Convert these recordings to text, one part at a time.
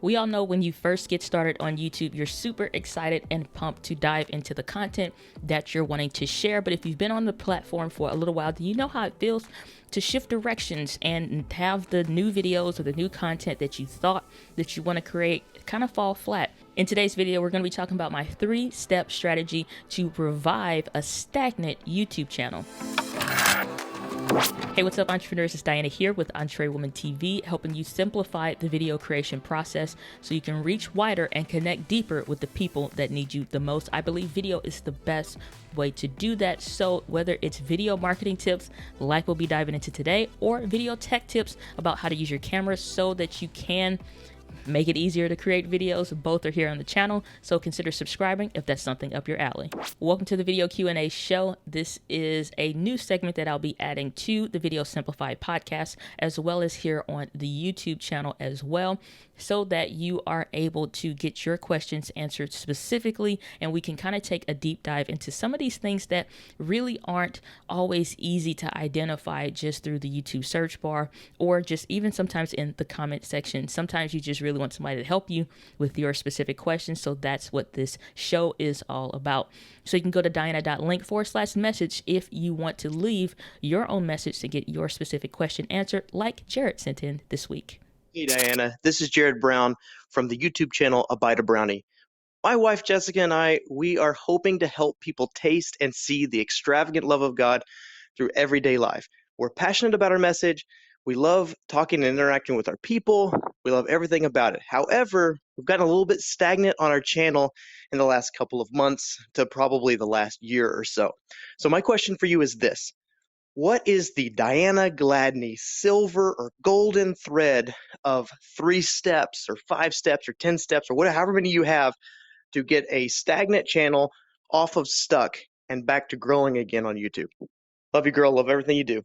We all know when you first get started on YouTube, you're super excited and pumped to dive into the content that you're wanting to share. But if you've been on the platform for a little while, do you know how it feels to shift directions and have the new videos or the new content that you thought that you want to create kind of fall flat? In today's video, we're going to be talking about my 3-step strategy to revive a stagnant YouTube channel. Hey, what's up, entrepreneurs? It's Diana here with Entre Woman TV, helping you simplify the video creation process so you can reach wider and connect deeper with the people that need you the most. I believe video is the best way to do that. So whether it's video marketing tips like we'll be diving into today, or video tech tips about how to use your camera so that you can make it easier to create videos, both are here on the channel, so consider subscribing if that's something up your alley. Welcome to the Video Q&A show. This is a new segment that I'll be adding to the Video Simplified podcast, as well as here on the YouTube channel as well, so that you are able to get your questions answered specifically, and we can kind of take a deep dive into some of these things that really aren't always easy to identify just through the YouTube search bar, or just even sometimes in the comment section. Sometimes you just really want somebody to help you with your specific questions. So that's what this show is all about. So you can go to diana.link/message if you want to leave your own message to get your specific question answered, like Jared sent in this week. Hey Diana, this is Jared Brown from the YouTube channel Abide a Brownie. My wife Jessica and I, we are hoping to help people taste and see the extravagant love of God through everyday life. We're passionate about our message. We love talking and interacting with our people. We love everything about it. However, we've gotten a little bit stagnant on our channel in the last couple of months to probably the last year or so. So my question for you is this. What is the Diana Gladney silver or golden thread of 3 steps or 5 steps or 10 steps or whatever, however many you have to get a stagnant channel off of stuck and back to growing again on YouTube? Love you, girl. Love everything you do.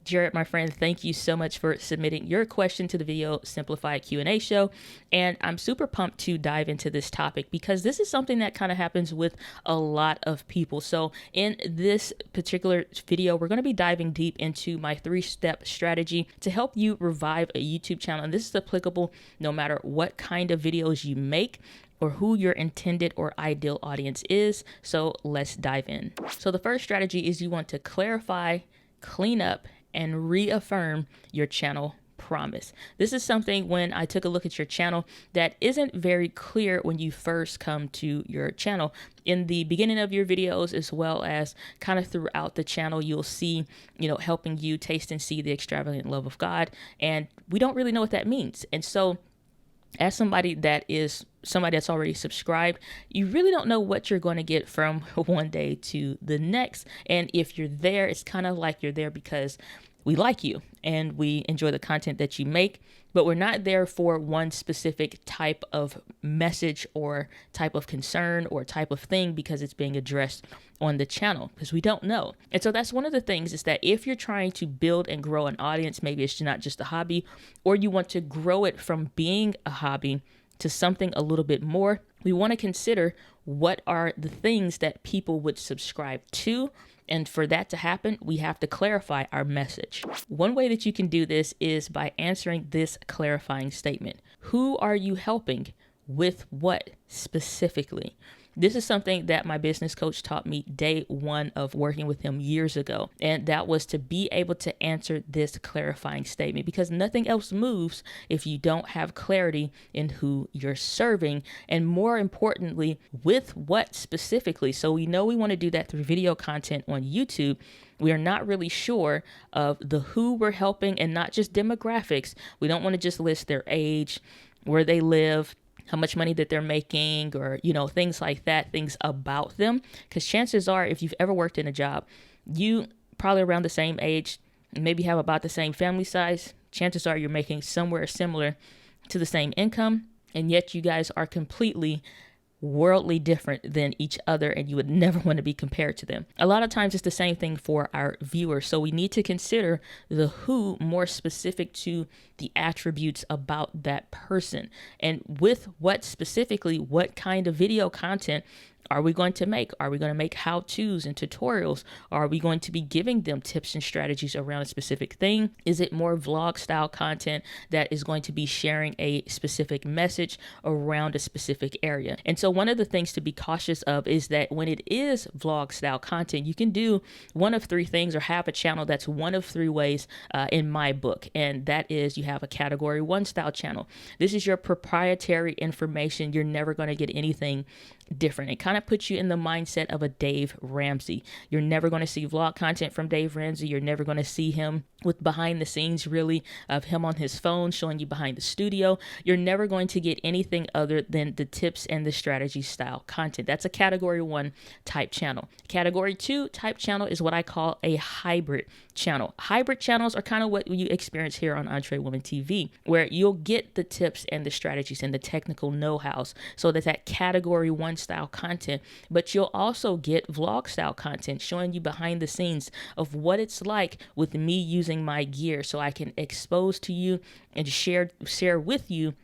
Jared, my friend, thank you so much for submitting your question to the Video Simplified Q&A show. And I'm super pumped to dive into this topic because this is something that kind of happens with a lot of people. So in this particular video, we're going to be diving deep into my 3-step strategy to help you revive a YouTube channel. And this is applicable no matter what kind of videos you make or who your intended or ideal audience is. So let's dive in. So the first strategy is you want to clarify, clean up, and reaffirm your channel promise. This is something when I took a look at your channel that isn't very clear when you first come to your channel. In the beginning of your videos, as well as kind of throughout the channel, you'll see, helping you taste and see the extravagant love of God. And we don't really know what that means. And so as somebody that's already subscribed, you really don't know what you're going to get from one day to the next. And if you're there, it's kind of like you're there because we like you and we enjoy the content that you make, but we're not there for one specific type of message or type of concern or type of thing because it's being addressed on the channel, because we don't know. And so that's one of the things, is that if you're trying to build and grow an audience, maybe it's not just a hobby, or you want to grow it from being a hobby to something a little bit more, we want to consider what are the things that people would subscribe to. And for that to happen, we have to clarify our message. One way that you can do this is by answering this clarifying statement. Who are you helping with what specifically? This is something that my business coach taught me day one of working with him years ago. And that was to be able to answer this clarifying statement, because nothing else moves if you don't have clarity in who you're serving, and more importantly, with what specifically. So we know we want to do that through video content on YouTube. We are not really sure of the who we're helping, and not just demographics. We don't want to just list their age, where they live, how much money that they're making, or, things like that, things about them. Because chances are, if you've ever worked in a job, you probably around the same age, maybe have about the same family size. Chances are you're making somewhere similar to the same income, and yet you guys are completely worldly different than each other, and you would never want to be compared to them. A lot of times it's the same thing for our viewers. So we need to consider the who more specific to the attributes about that person, and with what specifically, what kind of video content are we going to make? Are we going to make how-tos and tutorials? Are we going to be giving them tips and strategies around a specific thing? Is it more vlog style content that is going to be sharing a specific message around a specific area? And so one of the things to be cautious of is that when it is vlog style content, you can do one of three things or have a channel that's one of three ways in my book. And that is, you have a category 1 style channel. This is your proprietary information. You're never going to get anything different. It kind of puts you in the mindset of a Dave Ramsey. You're never going to see vlog content from Dave Ramsey. You're never going to see him with behind the scenes, really, of him on his phone showing you behind the studio. You're never going to get anything other than the tips and the strategy style content. That's a category 1 type channel. Category 2 type channel is what I call a hybrid channel. Hybrid channels are kind of what you experience here on Entre Women TV, where you'll get the tips and the strategies and the technical know-hows. So that category 1 style content, but you'll also get vlog style content showing you behind the scenes of what it's like with me using my gear, so I can expose to you and share with you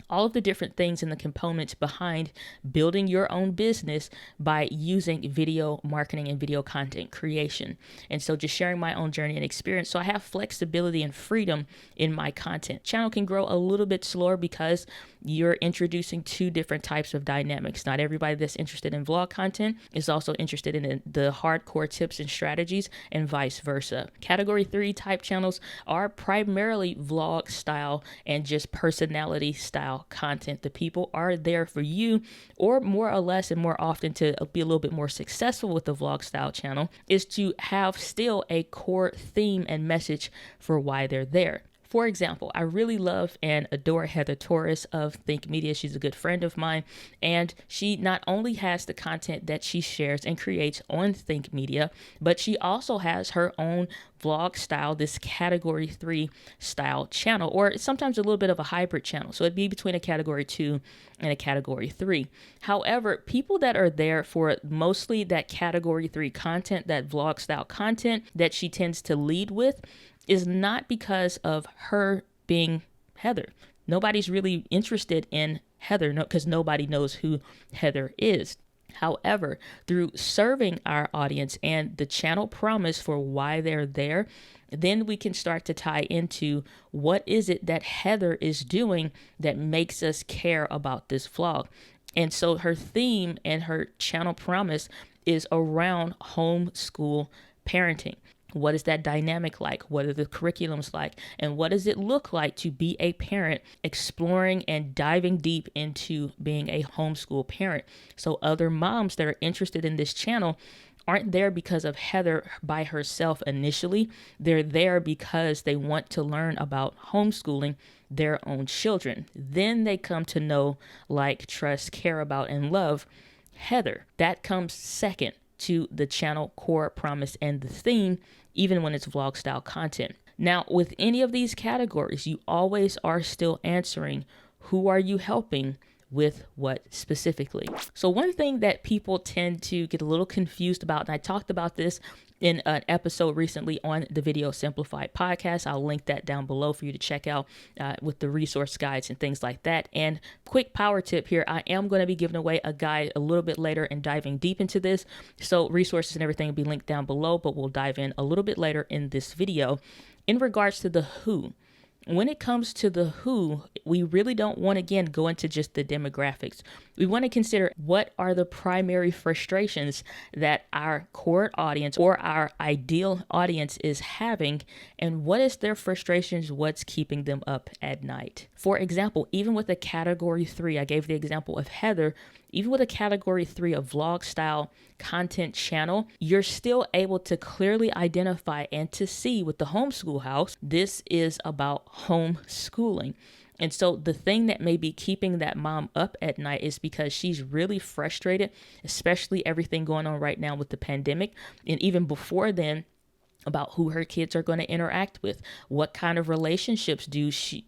all of the different things and the components behind building your own business by using video marketing and video content creation. And so just sharing my own journey and experience. So I have flexibility and freedom in my content. Channel can grow a little bit slower because you're introducing two different types of dynamics. Not everybody that's interested in vlog content is also interested in the hardcore tips and strategies, and vice versa. Category 3 type channels are primarily vlog style and just personality style content. The people are there for you, or more or less and more often to be a little bit more successful with the vlog style channel is to have still a core theme and message for why they're there. For example, I really love and adore Heather Torres of Think Media. She's a good friend of mine, and she not only has the content that she shares and creates on Think Media, but she also has her own vlog style, this category 3 style channel, or sometimes a little bit of a hybrid channel. So it'd be between a category 2 and a category 3. However, people that are there for mostly that category 3 content, that vlog style content that she tends to lead with, is not because of her being Heather. Nobody's really interested in Heather because nobody knows who Heather is. However, through serving our audience and the channel promise for why they're there, then we can start to tie into what is it that Heather is doing that makes us care about this vlog. And so her theme and her channel promise is around homeschool parenting. What is that dynamic like? What are the curriculums like? And what does it look like to be a parent exploring and diving deep into being a homeschool parent? So other moms that are interested in this channel aren't there because of Heather by herself initially. They're there because they want to learn about homeschooling their own children. Then they come to know, like, trust, care about, and love Heather. That comes second to the channel core promise and the theme, even when it's vlog style content. Now, with any of these categories, you always are still answering, who are you helping with what specifically? So one thing that people tend to get a little confused about, and I talked about this in an episode recently on the Video Simplified podcast. I'll link that down below for you to check out with the resource guides and things like that. And quick power tip here, I am going to be giving away a guide a little bit later and diving deep into this. So resources and everything will be linked down below, but we'll dive in a little bit later in this video. In regards to the who, when it comes to the who, we really don't want to, again, go into just the demographics. We want to consider what are the primary frustrations that our core audience or our ideal audience is having, and what is their frustrations, what's keeping them up at night. For example, even with a category 3, I gave the example of Heather, even with a category 3 of vlog style content channel, you're still able to clearly identify and to see with the homeschool house, this is about homeschooling. And so the thing that may be keeping that mom up at night is because she's really frustrated, especially everything going on right now with the pandemic. And even before then, about who her kids are going to interact with, what kind of relationships do she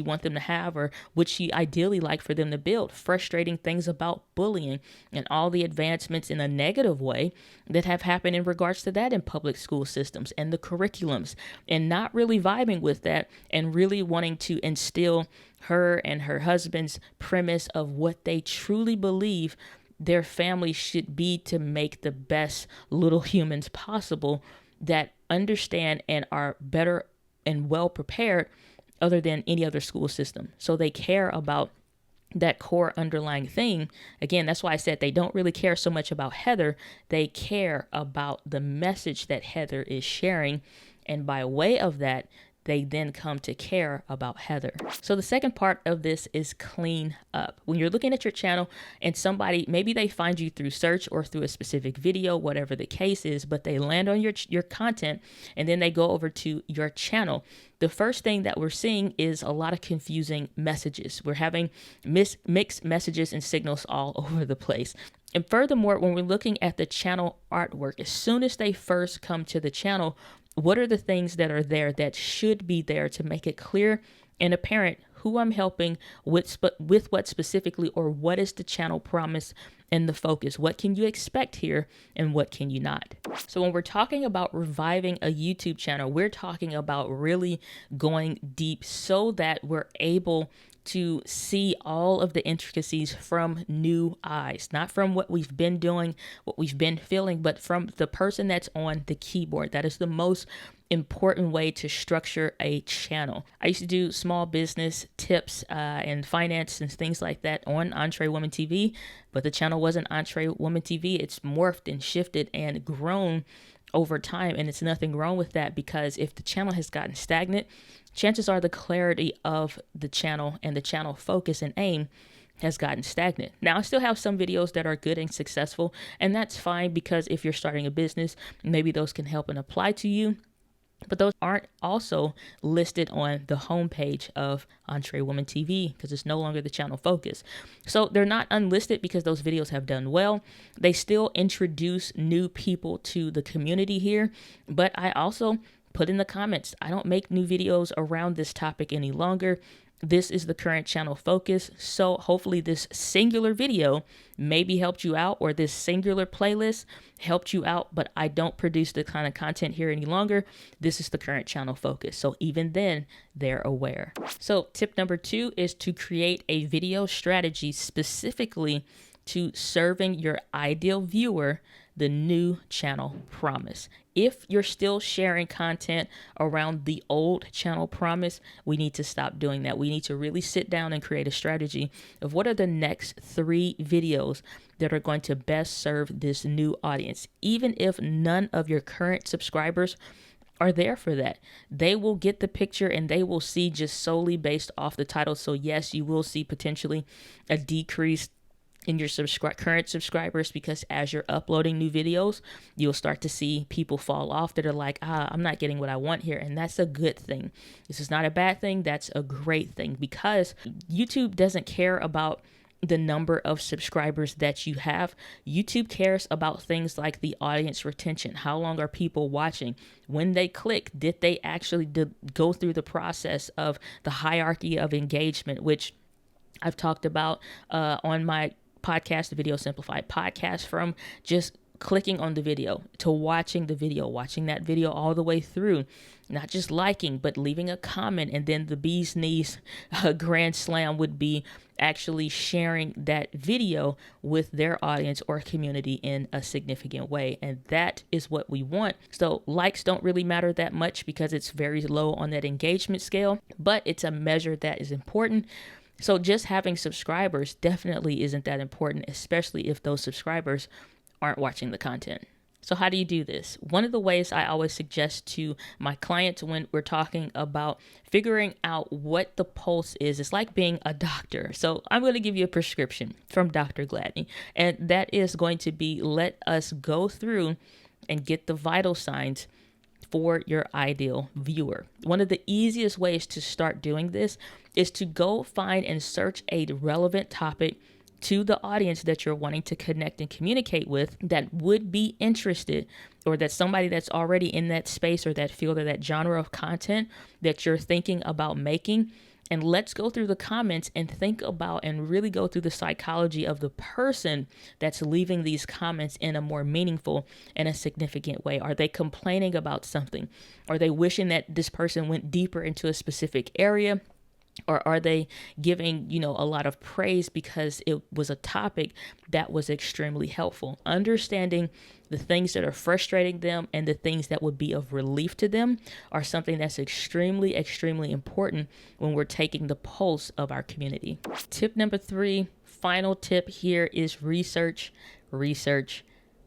want them to have, or would she ideally like for them to build. Frustrating things about bullying and all the advancements in a negative way that have happened in regards to that in public school systems and the curriculums, and not really vibing with that and really wanting to instill her and her husband's premise of what they truly believe their family should be to make the best little humans possible that understand and are better and well prepared other than any other school system. So they care about that core underlying thing. Again, that's why I said they don't really care so much about Heather. They care about the message that Heather is sharing. And by way of that, they then come to care about Heather. So the second part of this is clean up. When you're looking at your channel and somebody, maybe they find you through search or through a specific video, whatever the case is, but they land on your content and then they go over to your channel. The first thing that we're seeing is a lot of confusing messages. We're having mixed messages and signals all over the place. And furthermore, when we're looking at the channel artwork, as soon as they first come to the channel, what are the things that are there that should be there to make it clear and apparent who I'm helping with what specifically, or what is the channel promise and the focus? What can you expect here and what can you not? So when we're talking about reviving a YouTube channel, we're talking about really going deep so that we're able to see all of the intricacies from new eyes, not from what we've been doing, what we've been feeling, but from the person that's on the keyboard. That is the most important way to structure a channel. I used to do small business tips and finance and things like that on Entree Woman TV, but the channel wasn't Entree Woman TV. It's morphed and shifted and grown over time, and it's nothing wrong with that, because if the channel has gotten stagnant, chances are the clarity of the channel and the channel focus and aim has gotten stagnant. Now, I still have some videos that are good and successful, and that's fine, because if you're starting a business, maybe those can help and apply to you. But those aren't also listed on the homepage of Entree Woman TV because it's no longer the channel focus. So they're not unlisted because those videos have done well. They still introduce new people to the community here. But I also put in the comments, I don't make new videos around this topic any longer. This is the current channel focus. So hopefully this singular video maybe helped you out, or this singular playlist helped you out, but I don't produce the kind of content here any longer. This is the current channel focus. So even then, they're aware. So tip number 2 is to create a video strategy specifically to serving your ideal viewer the new channel promise. If you're still sharing content around the old channel promise, we need to stop doing that. We need to really sit down and create a strategy of what are the next 3 videos that are going to best serve this new audience. Even if none of your current subscribers are there for that, they will get the picture and they will see just solely based off the title. So yes, you will see potentially a decrease in your current subscribers, because as you're uploading new videos, you'll start to see people fall off that are like, I'm not getting what I want here. And that's a good thing. This is not a bad thing. That's a great thing, because YouTube doesn't care about the number of subscribers that you have. YouTube cares about things like the audience retention. How long are people watching? When they click, did they actually go through the process of the hierarchy of engagement, which I've talked about on my podcast, the Video Simplified podcast, from just clicking on the video to watching the video, watching that video all the way through, not just liking, but leaving a comment. And then the bee's knees grand slam would be actually sharing that video with their audience or community in a significant way. And that is what we want. So likes don't really matter that much because it's very low on that engagement scale, but it's a measure that is important. So just having subscribers definitely isn't that important, especially if those subscribers aren't watching the content. So how do you do this? One of the ways I always suggest to my clients when we're talking about figuring out what the pulse is, it's like being a doctor. So I'm going to give you a prescription from Dr. Gladney, and that is going to be, let us go through and get the vital signs for your ideal viewer. One of the easiest ways to start doing this is to go find and search a relevant topic to the audience that you're wanting to connect and communicate with, that would be interested, or that somebody that's already in that space or that field or that genre of content that you're thinking about making. And let's go through the comments and think about and really go through the psychology of the person that's leaving these comments in a more meaningful and a significant way. Are they complaining about something? Are they wishing that this person went deeper into a specific area? Or are they giving, a lot of praise because it was a topic that was extremely helpful? Understanding the things that are frustrating them and the things that would be of relief to them are something that's extremely, extremely important when we're taking the pulse of our community. Tip number 3, final tip here is research, research,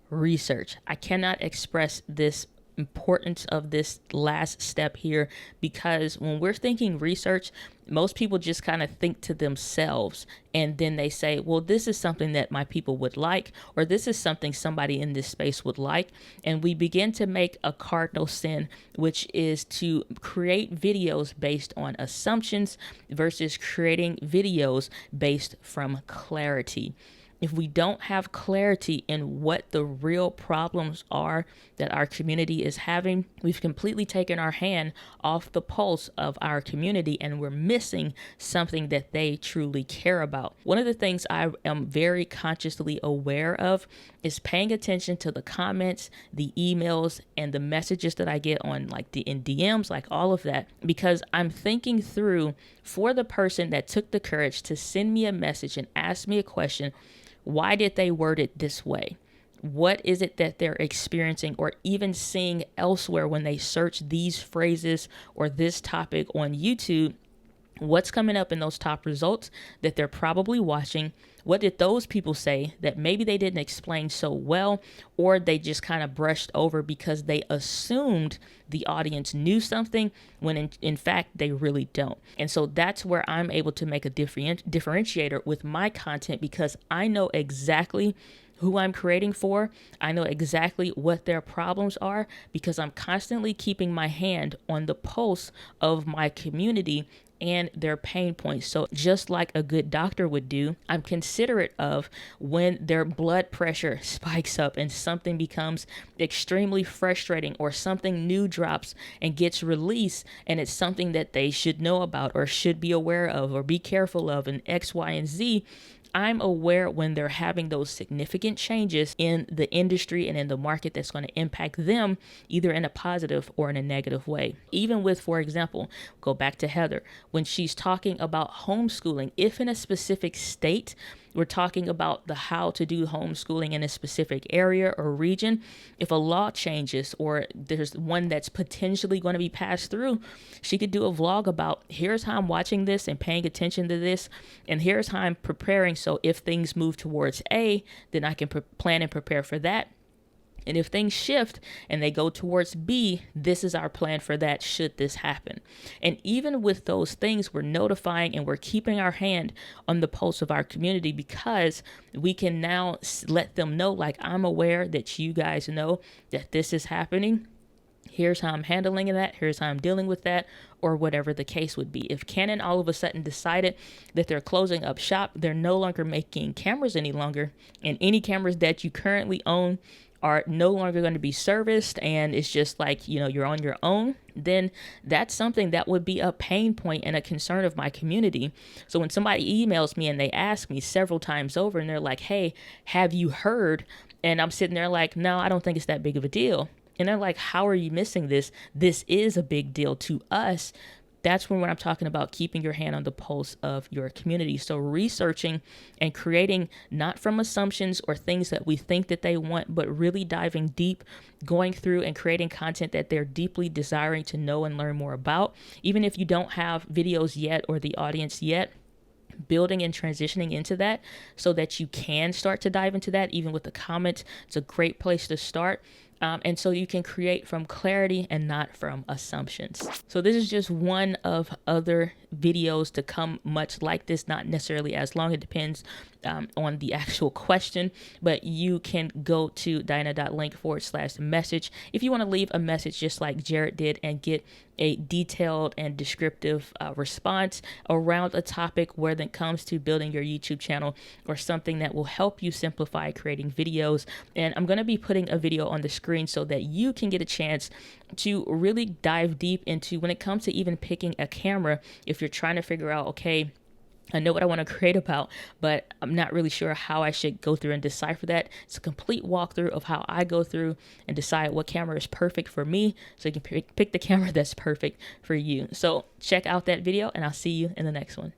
research. I cannot express this importance of this last step here, because when we're thinking research, most people just kind of think to themselves and then they say, well, this is something that my people would like, or this is something somebody in this space would like. And we begin to make a cardinal sin, which is to create videos based on assumptions versus creating videos based from clarity. If we don't have clarity in what the real problems are that our community is having, we've completely taken our hand off the pulse of our community and we're missing something that they truly care about. One of the things I am very consciously aware of is paying attention to the comments, the emails, and the messages that I get on in DMs, like all of that, because I'm thinking through for the person that took the courage to send me a message and ask me a question. Why did they word it this way? What is it that they're experiencing or even seeing elsewhere when they search these phrases or this topic on YouTube? What's coming up in those top results that they're probably watching? What did those people say that maybe they didn't explain so well, or they just kind of brushed over because they assumed the audience knew something when in fact they really don't? And so that's where I'm able to make a differentiator with my content, because I know exactly who I'm creating for. I know exactly what their problems are because I'm constantly keeping my hand on the pulse of my community and their pain points. So just like a good doctor would do, I'm considerate of when their blood pressure spikes up and something becomes extremely frustrating, or something new drops and gets released and it's something that they should know about or should be aware of or be careful of, and X, Y, and Z. I'm aware when they're having those significant changes in the industry and in the market that's going to impact them either in a positive or in a negative way. Even with, for example, go back to Heather, when she's talking about homeschooling, if in a specific state, we're talking about the how to do homeschooling in a specific area or region. If a law changes or there's one that's potentially going to be passed through, she could do a vlog about here's how I'm watching this and paying attention to this, and here's how I'm preparing. So if things move towards A, then I can plan and prepare for that. And if things shift and they go towards B, this is our plan for that should this happen. And even with those things, we're notifying and we're keeping our hand on the pulse of our community, because we can now let them know, like, I'm aware that you guys know that this is happening. Here's how I'm handling that. Here's how I'm dealing with that, or whatever the case would be. If Canon all of a sudden decided that they're closing up shop, they're no longer making cameras any longer, and any cameras that you currently own are no longer going to be serviced, and it's just like, you're on your own, then that's something that would be a pain point and a concern of my community. So when somebody emails me and they ask me several times over and they're like, hey, have you heard? And I'm sitting there like, no, I don't think it's that big of a deal. And they're like, how are you missing this? This is a big deal to us. That's when I'm talking about keeping your hand on the pulse of your community. So researching and creating not from assumptions or things that we think that they want, but really diving deep, going through and creating content that they're deeply desiring to know and learn more about. Even if you don't have videos yet or the audience yet, building and transitioning into that so that you can start to dive into that, even with the comments. It's a great place to start. And so you can create from clarity and not from assumptions. So this is just one of other videos to come much like this, not necessarily as long. It depends on the actual question, but you can go to diana.link/message if you want to leave a message just like Jared did and get a detailed and descriptive response around a topic where it comes to building your YouTube channel or something that will help you simplify creating videos. And I'm going to be putting a video on the screen so that you can get a chance to really dive deep into when it comes to even picking a camera. If you're trying to figure out, okay, I know what I want to create about, but I'm not really sure how I should go through and decipher that. It's a complete walkthrough of how I go through and decide what camera is perfect for me, so you can pick the camera that's perfect for you. So check out that video, and I'll see you in the next one.